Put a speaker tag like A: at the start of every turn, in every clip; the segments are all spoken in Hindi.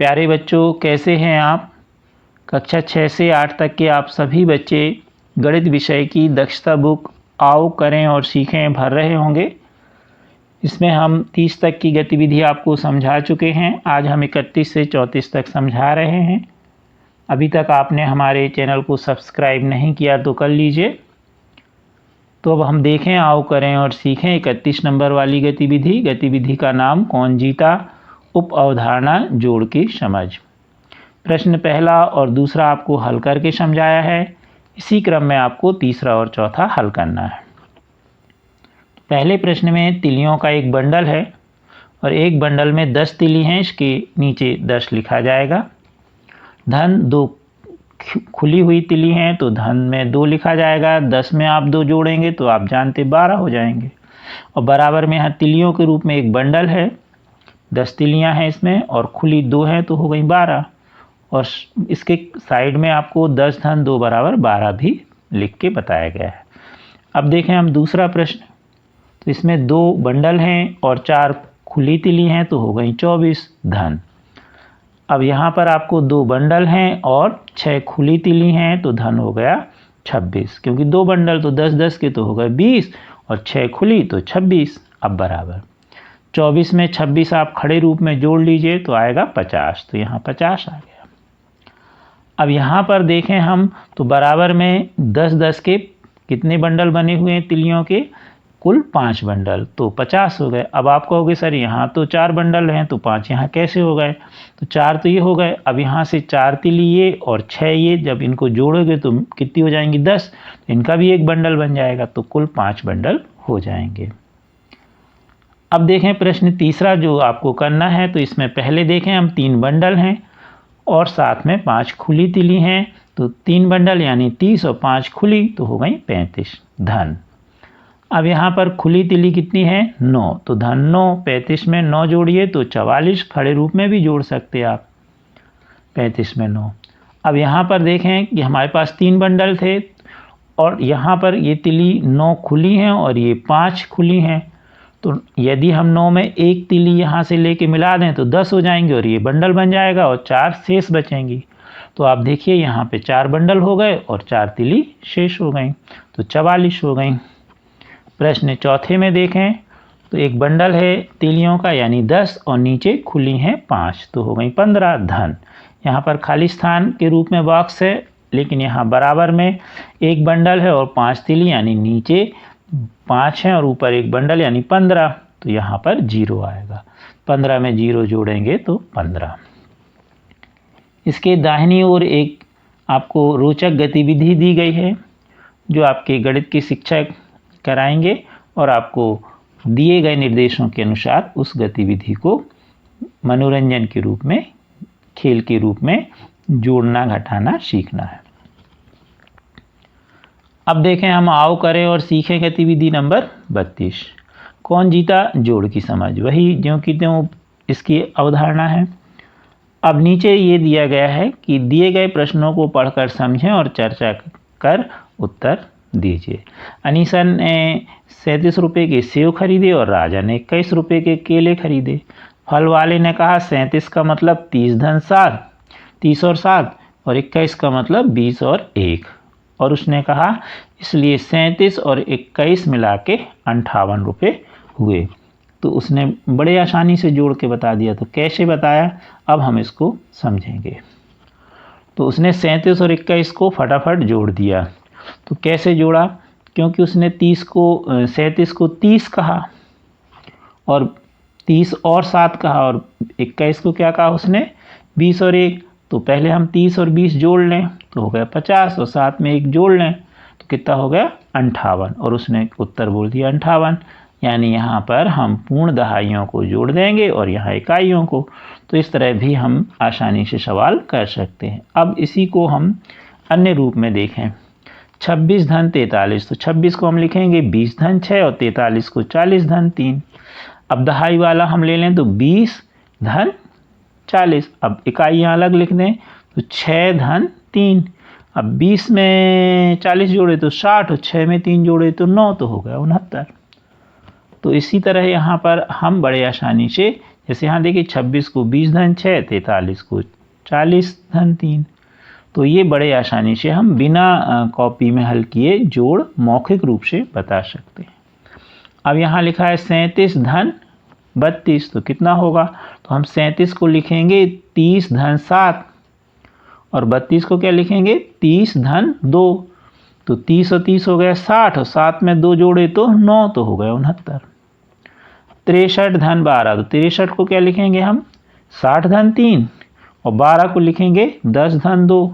A: प्यारे बच्चों, कैसे हैं आप? कक्षा 6 से 8 तक के आप सभी बच्चे गणित विषय की दक्षता बुक आओ करें और सीखें भर रहे होंगे। इसमें हम 30 तक की गतिविधि आपको समझा चुके हैं। आज हम 31 से 34 तक समझा रहे हैं। अभी तक आपने हमारे चैनल को सब्सक्राइब नहीं किया तो कर लीजिए। तो अब हम देखें, आओ करें और सीखें 31 नंबर वाली गतिविधि का नाम कौन जीता, उप अवधारणा जोड़ की समझ। प्रश्न पहला और दूसरा आपको हल करके समझाया है। इसी क्रम में आपको तीसरा और चौथा हल करना है। पहले प्रश्न में तिलियों का एक बंडल है और एक बंडल में 10 तिली हैं। इसके नीचे 10 लिखा जाएगा। धन 2 खुली हुई तिली हैं तो धन में 2 लिखा जाएगा। 10 में आप 2 जोड़ेंगे तो आप जानते 12 हो जाएंगे। और बराबर में यहाँ तिलियों के रूप में एक बंडल है, 10 तिलियाँ हैं इसमें और खुली 2 हैं तो हो गई 12। और इसके साइड में आपको 10 धन 2 बराबर 12 भी लिख के बताया गया है। अब देखें हम दूसरा प्रश्न। तो इसमें 2 बंडल हैं और 4 खुली तिली हैं तो हो गई 24 धन। अब यहाँ पर आपको 2 बंडल हैं और 6 खुली तिली हैं तो धन हो गया 26, क्योंकि 2 बंडल तो 10-10 के तो हो गए 20 और 6 खुली तो 26। अब बराबर 24 में 26 आप खड़े रूप में जोड़ लीजिए तो आएगा 50, तो यहाँ 50 आ गया। अब यहाँ पर देखें हम तो बराबर में 10-10 के कितने बंडल बने हुए हैं तिलियों के, कुल 5 बंडल, तो 50 हो गए। अब आप कहोगे सर यहाँ तो 4 बंडल हैं तो 5 यहाँ कैसे हो गए? तो 4 तो ये हो गए। अब यहाँ से 4 तिली ये और 6 ये, जब इनको जोड़ोगे तो कितनी हो जाएंगी 10, इनका भी एक बंडल बन जाएगा, तो कुल 5 बंडल हो जाएंगे। अब देखें प्रश्न तीसरा जो आपको करना है। तो इसमें पहले देखें हम 3 बंडल हैं और साथ में 5 खुली तिली हैं, तो 3 बंडल यानी 30 और 5 खुली तो हो गई 35 धन। अब यहाँ पर खुली तिली कितनी है 9, तो धन 9, 35 में 9 जोड़िए तो 44, खड़े रूप में भी जोड़ सकते आप 35 में 9। अब यहाँ पर देखें कि हमारे पास 3 बंडल थे और यहाँ पर ये तिली 9 खुली हैं और ये 5 खुली हैं, तो यदि हम 9 में एक तिली यहाँ से लेके मिला दें तो 10 हो जाएंगे और ये बंडल बन जाएगा और 4 शेष बचेंगी। तो आप देखिए यहाँ पे 4 बंडल हो गए और 4 तिली शेष हो गई, तो 44 हो गई। प्रश्न चौथे में देखें तो एक बंडल है तिलियों का यानी 10 और नीचे खुली हैं 5, तो हो गई 15 धन। यहाँ पर खाली स्थान के रूप में बॉक्स है, लेकिन यहाँ बराबर में एक बंडल है और 5 तिली यानी नीचे 5 हैं और ऊपर एक बंडल यानी 15, तो यहाँ पर 0 आएगा। 15 में 0 जोड़ेंगे तो 15। इसके दाहिनी ओर एक आपको रोचक गतिविधि दी गई है जो आपके गणित के शिक्षक कराएंगे और आपको दिए गए निर्देशों के अनुसार उस गतिविधि को मनोरंजन के रूप में, खेल के रूप में जोड़ना घटाना सीखना है। अब देखें हम आओ करें और सीखें गतिविधि नंबर 32, कौन जीता जोड़ की समझ। वही ज्यों की त्यों इसकी अवधारणा है। अब नीचे ये दिया गया है कि दिए गए प्रश्नों को पढ़कर समझें और चर्चा कर उत्तर दीजिए। अनीसा ने 37 रुपये के सेव खरीदे और राजा ने 21 रुपये के केले खरीदे। फल वाले ने कहा 37 का मतलब 30 धन 7, 30 और 7, और 21 का मतलब 20 और 1, और उसने कहा इसलिए 37 और 21 मिला के 58 रुपये हुए। तो उसने बड़े आसानी से जोड़ के बता दिया। तो कैसे बताया, अब हम इसको समझेंगे। तो उसने 37 और 21 को फटाफट जोड़ दिया। तो कैसे जोड़ा, क्योंकि उसने 37 को 30 कहा और 30 और 7 कहा और 21 को क्या कहा उसने 20 और 1। तो पहले हम 30 और 20 जोड़ लें तो हो गया 50 और 7 में 1 जोड़ लें तो कितना हो गया 58, और उसने उत्तर बोल दिया 58। यानी यहाँ पर हम पूर्ण दहाइयों को जोड़ देंगे और यहाँ इकाइयों को। तो इस तरह भी हम आसानी से सवाल कर सकते हैं। अब इसी को हम अन्य रूप में देखें। 26 धन 43, तो 26 को हम लिखेंगे 20 धन 6 और 43 को 40 धन 3। अब दहाई वाला हम ले लें तो 20 धन 40। अब इकाइयाँ अलग लिख दें तो 6 धन 3। अब 20 में 40 जोड़े तो 60 और 6 में 3 जोड़े तो 9, तो हो गया 69। तो इसी तरह यहाँ पर हम बड़े आसानी से जैसे यहाँ देखिए 26 को 20 धन 6, 43 को 40 धन 3। तो ये बड़े आसानी से हम बिना कॉपी में हल किए जोड़ मौखिक रूप से बता सकते हैं। अब यहाँ लिखा है 37 धन 32, तो कितना होगा? तो हम 37 को लिखेंगे 30 धन 7 और 32 को क्या लिखेंगे? 30 धन 2। तो 30 और 30 हो गया 60 और 7 में 2 जोड़े तो 9, तो हो गया 69। 63 धन 12, तो 63 को क्या लिखेंगे हम? 60 धन 3 और 12 को लिखेंगे 10 धन 2।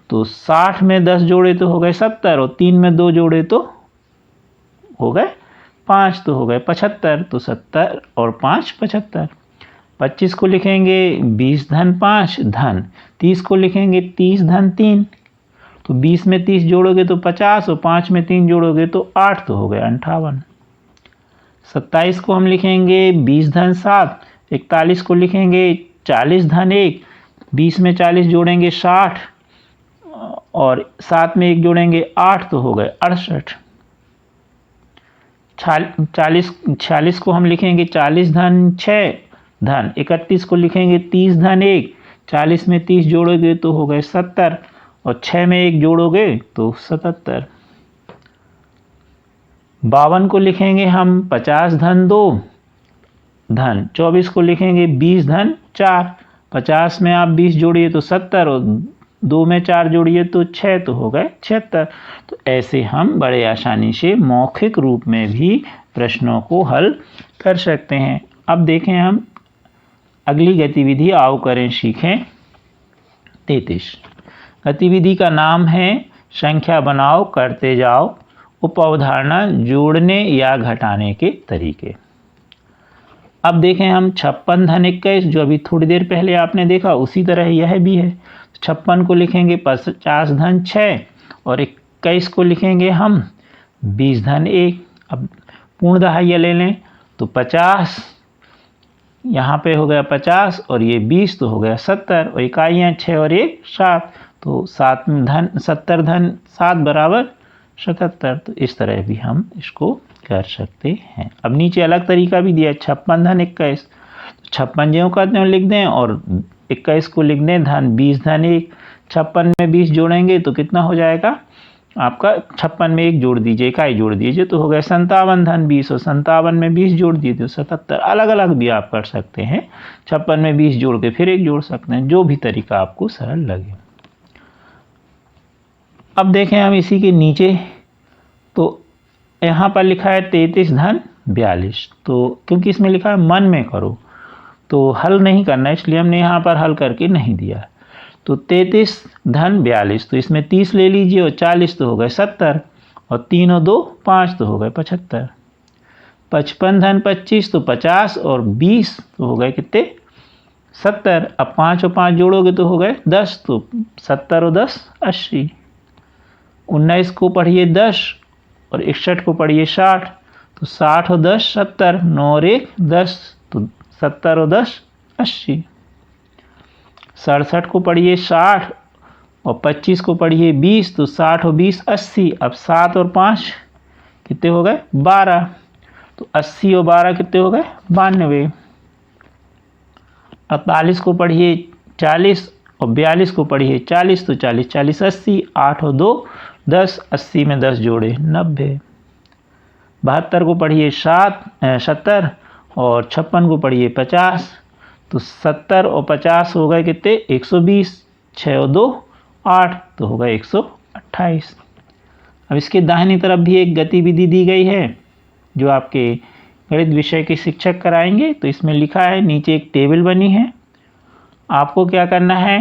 A: तो 60 में 10 जोड़े तो हो गए 70 और 3 में 2 जोड़े तो हो गए 5, तो हो गए 75। तो 70 और 5 75। 25 को लिखेंगे 20 धन 5 धन, 30 को लिखेंगे 30 धन 3। तो 20 में 30 जोड़ोगे तो 50 और 5 में 3 जोड़ोगे तो 8, तो हो गया 58। 27 को हम लिखेंगे 20 धन 7, 41 को लिखेंगे 40 धन 1, 20 में 40 जोड़ेंगे 60 और 7 में 1 जोड़ेंगे 8, तो हो गए 68। 46 को हम लिखेंगे 40 धन 6 धन, 31 को लिखेंगे 30 धन 1, 40 में 30 जोड़ोगे तो हो गए 70 और 6 में 1 जोड़ोगे तो 77। 52 को लिखेंगे हम 50 धन 2 धन, 24 को लिखेंगे 20 धन 4, 50 में आप 20 जोड़िए तो 70 और 2 में 4 जोड़िए तो 6, तो हो गए 76। तो ऐसे हम बड़े आसानी से मौखिक रूप में भी प्रश्नों को हल कर सकते हैं। अब देखें हम अगली गतिविधि आओ करें सीखें 33। गतिविधि का नाम है संख्या बनाओ करते जाओ, उपअवधारणा जोड़ने या घटाने के तरीके। अब देखें हम 56 धन 21, जो अभी थोड़ी देर पहले आपने देखा उसी तरह यह भी है। 56 को लिखेंगे 50 धन 6 और 21 को लिखेंगे हम 20 धन 1। अब पूर्ण दहाइया ले लें तो 50 यहाँ पे हो गया 50 और ये 20, तो हो गया 70 और इकाइयाँ 6 और 1 7, तो 70 धन 7 बराबर 77। तो इस तरह भी हम इसको कर सकते हैं। अब नीचे अलग तरीका भी दिया 56 धन 21, 56 ज्यों का त्यों लिख दें और 21 को लिख दें धन 20 धन 1। 56 में 20 जोड़ेंगे तो कितना हो जाएगा आपका? 56 में 1 जोड़ दीजिए, इकाई जोड़ दीजिए तो हो गया 57 धन 20 और 57 में 20 जोड़ दिए तो 77। अलग अलग भी आप कर सकते हैं, 56 में 20 जोड़ के फिर 1 जोड़ सकते हैं, जो भी तरीका आपको सरल लगे। अब देखें हम इसी के नीचे, तो यहाँ पर लिखा है 33 धन 42, तो क्योंकि इसमें लिखा है मन में करो तो हल नहीं करना, इसलिए हमने यहाँ पर हल करके नहीं दिया। तो 33 धन 42, तो इसमें 30 ले लीजिए और 40 तो हो गए 70 और 3 और 2 5, तो हो गए 75। 55 धन 25, तो 50 और 20 तो हो गए कितने? 70। अब 5 और 5 जोड़ोगे तो हो गए 10, तो 70 और 10 80। 19 को पढ़िए 10 और 61 को पढ़िए 60, तो 60 और 10 70, 9 और 1 10, तो 70 और 10 80। 67 को पढ़िए 60 और 25 को पढ़िए 20, तो 60 और 20 80। अब 7 और 5 कितने हो गए? 12, तो 80 और 12 कितने हो गए? 92। 48 को पढ़िए 40 और 42 को पढ़िए 40, तो 40 40 80। 8 और 2 10, 80 में 10 जोड़े 90। 72 को पढ़िए 70 और 56 को पढ़िए 50, तो 70 और 50 हो गए कितने? 120। 6 और 2 8, तो हो गए 128। अब इसके दाहिनी तरफ भी एक गतिविधि दी गई है जो आपके गणित विषय के शिक्षक कराएंगे। तो इसमें लिखा है, नीचे एक टेबल बनी है, आपको क्या करना है,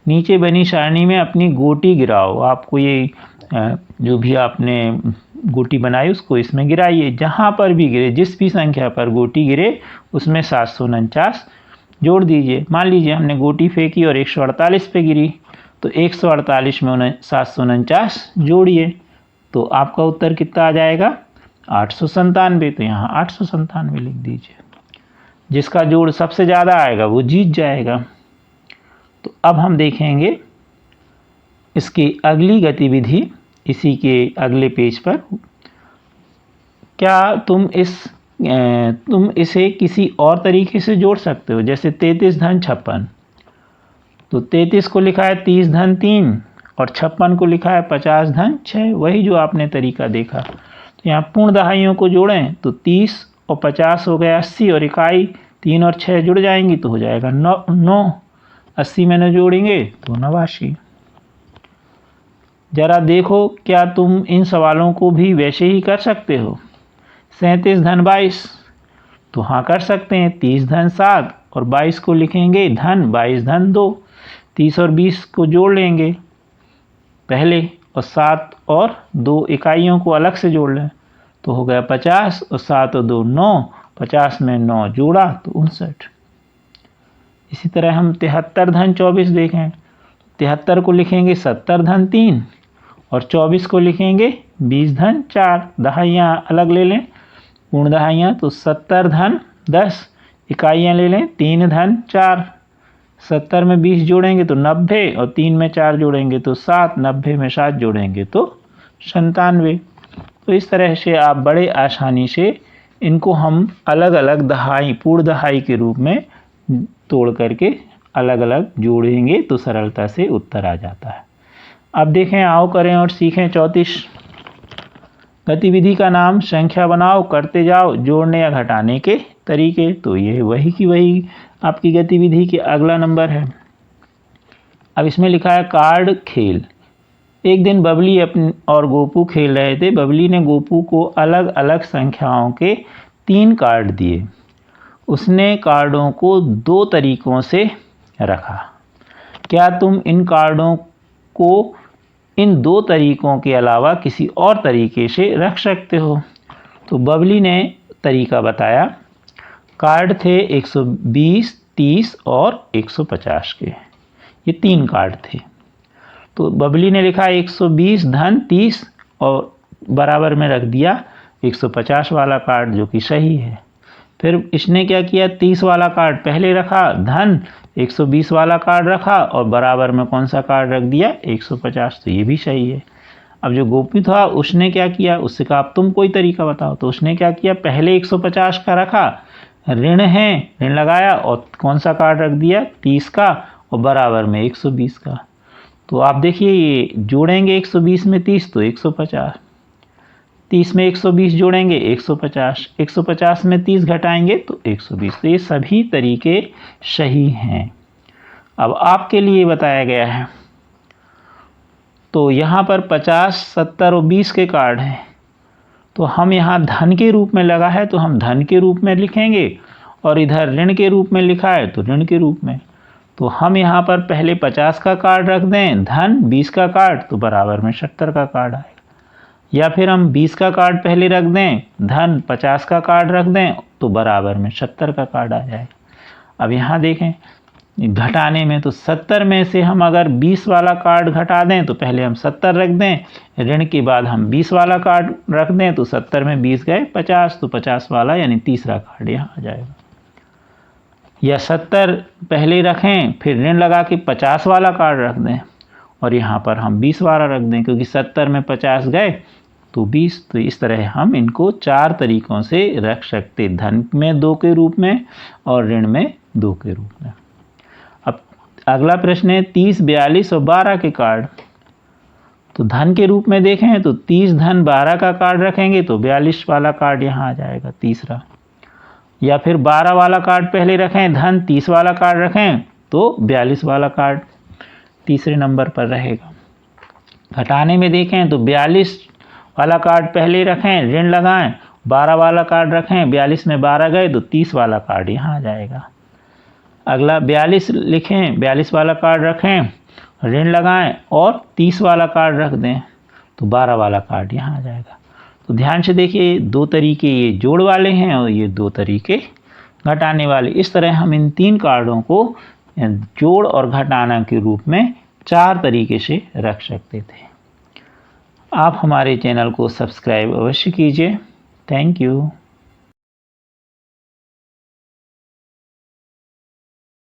A: नीचे बनी सारणी में अपनी गोटी गिराओ। आपको ये जो भी आपने गोटी बनाई उसको इसमें गिराइए, जहाँ पर भी गिरे, जिस भी संख्या पर गोटी गिरे उसमें 749 जोड़ दीजिए। मान लीजिए हमने गोटी फेंकी और 148 पे गिरी, तो 148 में 749 जोड़िए, तो आपका उत्तर कितना आ जाएगा? 897। तो यहाँ 897 लिख दीजिए। जिसका जोड़ सबसे ज़्यादा आएगा वो जीत जाएगा। तो अब हम देखेंगे इसकी अगली गतिविधि इसी के अगले पेज पर। क्या तुम इस तुम इसे किसी और तरीके से जोड़ सकते हो, जैसे 33 धन 56। तो 33 को लिखा है 30 धन 3 और 56 को लिखा है 50 धन 6, वही जो आपने तरीका देखा। तो यहाँ पूर्ण दहाइयों को जोड़ें तो 30 और 50 हो गया 80 और इकाई 3 और 6 जुड़ जाएंगी तो हो जाएगा 9। 80 में न जोड़ेंगे तो 89। जरा देखो क्या तुम इन सवालों को भी वैसे ही कर सकते हो। 37 धन 22 तो हाँ कर सकते हैं। 30 धन 7 और 22 को लिखेंगे धन 22 धन 2। 30 और 20 को जोड़ लेंगे पहले और 7 और 2 इकाइयों को अलग से जोड़ लें तो हो गया 50 और 7 और 2 9। 50 में 9 जोड़ा तो 59। इसी तरह हम 73 धन 24 देखें। 73 को लिखेंगे 70 धन 3 और 24 को लिखेंगे 20 धन 4। दहाइयाँ अलग ले लें, पूर्ण दहाइयाँ, तो 70 धन 10, इकाइयाँ ले लें 3 धन 4। 70 में 20 जोड़ेंगे तो 90 और 3 में 4 जोड़ेंगे तो 7। 90 में 7 जोड़ेंगे तो 97। तो इस तरह से आप बड़े आसानी से इनको हम अलग अलग दहाई, पूर्ण दहाई के रूप में तोड़ करके अलग अलग जोड़ेंगे तो सरलता से उत्तर आ जाता है। अब देखें, आओ करें और सीखें 34। गतिविधि का नाम संख्या बनाओ, करते जाओ जोड़ने या घटाने के तरीके। तो ये वही की वही आपकी गतिविधि के अगला नंबर है। अब इसमें लिखा है कार्ड खेल। एक दिन बबली और गोपू खेल रहे थे। बबली ने गोपू को अलग अलग संख्याओं के 3 कार्ड दिए। उसने कार्डों को 2 तरीकों से रखा। क्या तुम इन कार्डों को इन 2 तरीकों के अलावा किसी और तरीके से रख सकते हो? तो बबली ने तरीका बताया। कार्ड थे 120, 30 और 150 के। ये 3 कार्ड थे। तो बबली ने लिखा 120 धन 30 और बराबर में रख दिया 150 वाला कार्ड, जो कि सही है। फिर इसने क्या किया, 30 वाला कार्ड पहले रखा, धन 120 वाला कार्ड रखा और बराबर में कौन सा कार्ड रख दिया, 150। तो ये भी सही है। अब जो गोपी था उसने क्या किया, उससे कहा अब तुम कोई तरीका बताओ। तो उसने क्या किया, पहले 150 का रखा, ऋण है, ऋण लगाया और कौन सा कार्ड रख दिया, 30 का और बराबर में 120 का। तो आप देखिए ये जोड़ेंगे 120 में 30 तो 150, 30 में 120 जोड़ेंगे 150, 150 में 30 घटाएंगे तो 120। तो ये सभी तरीके सही हैं। अब आपके लिए बताया गया है। तो यहाँ पर 50, 70 और 20 के कार्ड हैं। तो हम यहाँ धन के रूप में लगा है तो हम धन के रूप में लिखेंगे और इधर ऋण के रूप में लिखा है तो ऋण के रूप में। तो हम यहाँ पर पहले 50 का कार्ड रख दें, धन 20 का कार्ड, तो बराबर में 70 का कार्ड आएगा। या फिर हम 20 का कार्ड पहले रख दें, धन 50 का कार्ड रख दें तो बराबर में 70 का कार्ड आ जाएगा। अब यहाँ देखें घटाने में, तो 70 में से हम अगर 20 वाला कार्ड घटा दें तो पहले हम 70 रख दें, ऋण के बाद हम 20 वाला कार्ड रख दें तो 70 में 20 गए 50, तो 50 वाला यानी तीसरा कार्ड यहाँ आ जाएगा। या 70 पहले रखें फिर ऋण लगा के 50 वाला कार्ड रख दें और यहाँ पर हम 20 वाला रख दें, क्योंकि 70 में 50 गए तो 20। तो इस तरह हम इनको 4 तरीकों से रख सकते, धन में 2 के रूप में और ऋण में 2 के रूप में। अब अगला प्रश्न है 30, 42 और 12 के कार्ड। तो धन के रूप में देखें तो 30 धन 12 का कार्ड रखेंगे तो 42 वाला कार्ड यहाँ आ जाएगा तीसरा। या फिर 12 वाला कार्ड पहले रखें, धन 30 वाला कार्ड रखें तो 42 वाला कार्ड तीसरे नंबर पर रहेगा। घटाने में देखें तो 42 वाला कार्ड पहले रखें, ऋण लगाएं, 12 वाला कार्ड रखें, 42 में 12 गए तो 30 वाला कार्ड यहाँ आ जाएगा। अगला 42 लिखें, 42 वाला कार्ड रखें, ऋण लगाएं और 30 वाला कार्ड रख दें तो 12 वाला कार्ड यहाँ आ जाएगा। तो ध्यान से देखिए 2 तरीके ये जोड़ वाले हैं और ये 2 तरीके घटाने वाले। इस तरह हम इन 3 कार्डों को जोड़ और घटाना के रूप में 4 तरीके से रख सकते थे। आप हमारे चैनल को सब्सक्राइब अवश्य कीजिए। Thank you.